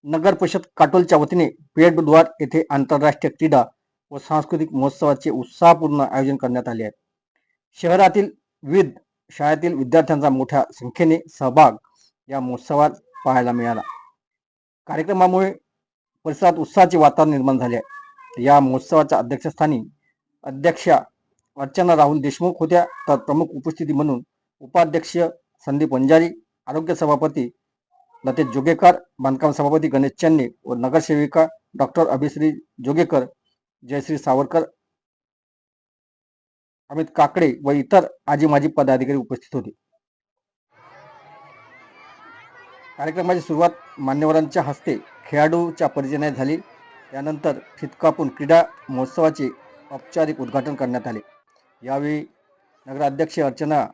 नगर परिषद काटोलच्या वतीने पेठबुधवार येथे आंतरराष्ट्रीय क्रीडा व सांस्कृतिक महोत्सवाचे उत्साहपूर्ण आयोजन करण्यात आले आहे. शहरातील विविध शाळेतील विद्यार्थ्यांचा मोठ्या संख्येने सहभाग या महोत्सवात पाहायला मिळाला. कार्यक्रमामुळे परिसरात उत्साहाचे वातावरण निर्माण झाले आहे. या महोत्सवाच्या अध्यक्षस्थानी अध्यक्षा अर्चना राहुल देशमुख होत्या, तर प्रमुख उपस्थिती म्हणून उपाध्यक्ष संदीप वंजारी, आरोग्य सभापती लतेश जोगेकर, बांधकाम सभापती गणेश चन्ने व नगरसेविका डॉक्टर अभिश्री जोगेकर, जयश्री सावरकर, अमित काकडे व इतर आजी माजी पदाधिकारी उपस्थित होते. कार्यक्रमाची सुरुवात मान्यवरांच्या हस्ते खेळाडूच्या परिचयाने झाली. त्यानंतर फित कापून क्रीडा महोत्सवाचे औपचारिक उद्घाटन करण्यात आले. यावेळी नगराध्यक्ष अर्चना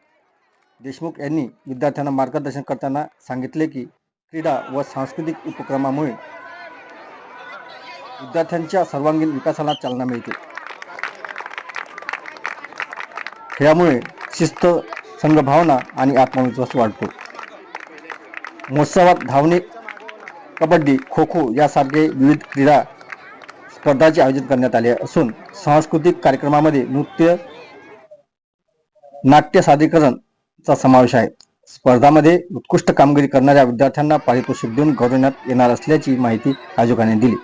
देशमुख यांनी विद्यार्थ्यांना मार्गदर्शन करताना सांगितले की क्रीडा व सांस्कृतिक उपक्रमामुळे विद्यार्थ्यांच्या सर्वांगीण विकासाला चालना मिळते. खेळामुळे शिस्त, संघभावना आणि आत्मविश्वास वाढतो. महोत्सवात धावणे, कबड्डी, खो खो यासारखे विविध क्रीडा स्पर्धांचे आयोजन करण्यात आले असून सांस्कृतिक कार्यक्रमामध्ये नृत्य, नाट्य सादरीकरणचा समावेश आहे. स्पर्धामध्ये उत्कृष्ट कामगिरी करणाऱ्या विद्यार्थ्यांना पारितोषिक देऊन गौरवण्यात येणार असल्याची माहिती आयोजकांनी दिली.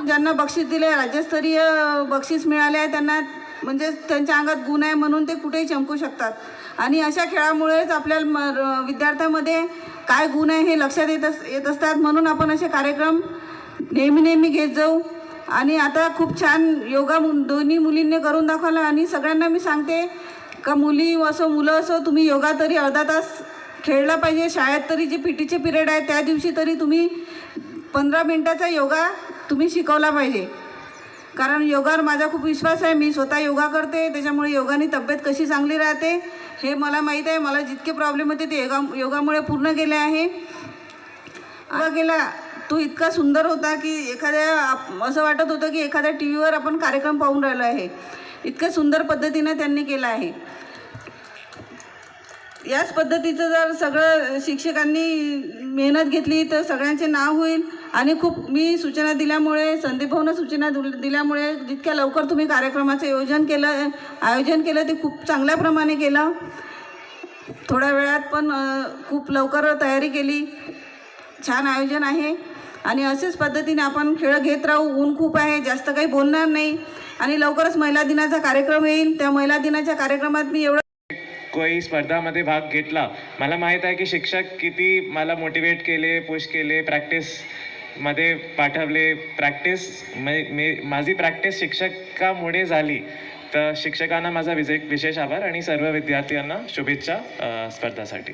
ज्यांना बक्षीस दिले, राज्यस्तरीय बक्षीस मिळाले आहे, त्यांना म्हणजे त्यांच्या अंगात गुण आहे म्हणून ते कुठेही चमकू शकतात. आणि अशा खेळामुळेच आपल्या विद्यार्थ्यांमध्ये काय गुण आहे हे लक्षात येत असतात. म्हणून आपण असे कार्यक्रम नेहमी घेत जाऊ. आणि आता खूप छान योगा दोन्ही मुलींनी करून दाखवला. आणि सगळ्यांना मी सांगते का मुली असो मुलं असो, तुम्ही योगा तरी अर्धा तास खेळला पाहिजे. शाळेत तरी जे पीटीचे पिरियड आहे त्या दिवशी तरी तुम्ही 15 मिनिटाचा योगा तुम्ही शिकवला पाहिजे. कारण योगावर माझा खूप विश्वास आहे. मी स्वतः योगा करते, त्याच्यामुळे योगाने तब्येत कशी चांगली राहते हे मला माहीत आहे. मला जितके प्रॉब्लेम होते ते योगामुळे पूर्ण गेले आहे. योगा केला तो इतका सुंदर होता की असं वाटत होतं की एखाद्या टी व्हीवर आपण कार्यक्रम पाहून राहिलो आहे. इतक्या सुंदर पद्धतीनं त्यांनी केलं आहे. याच पद्धतीचं जर सगळं शिक्षकांनी मेहनत घेतली तर सगळ्यांचे नाव होईल. आणि खूप मी सूचना दिल्यामुळे, संदीप भाऊनं सूचना दिल्यामुळे जितक्या लवकर तुम्ही कार्यक्रमाचं आयोजन केलं ते खूप चांगल्या प्रमाणे केलं. थोड्या वेळात पण खूप लवकर तयारी केली. छान आयोजन आहे. आणि असेच पद्धतीने आपण खेळ घेत राहू. ऊन खूप आहे, जास्त काही बोलणार नाही. आणि लवकरच महिला दिनाचा कार्यक्रम येईल. त्या महिला दिनाच्या कार्यक्रमात मी कोई स्पर्धामध्ये भाग घेतला. मला माहीत आहे की शिक्षक किती मला मोटिवेट केले, पुश केले, प्रॅक्टिसमध्ये पाठवले. माझी प्रॅक्टिस शिक्षकामुळे झाली. तर शिक्षकांना माझा विशेष आभार आणि सर्व विद्यार्थ्यांना शुभेच्छा स्पर्धासाठी.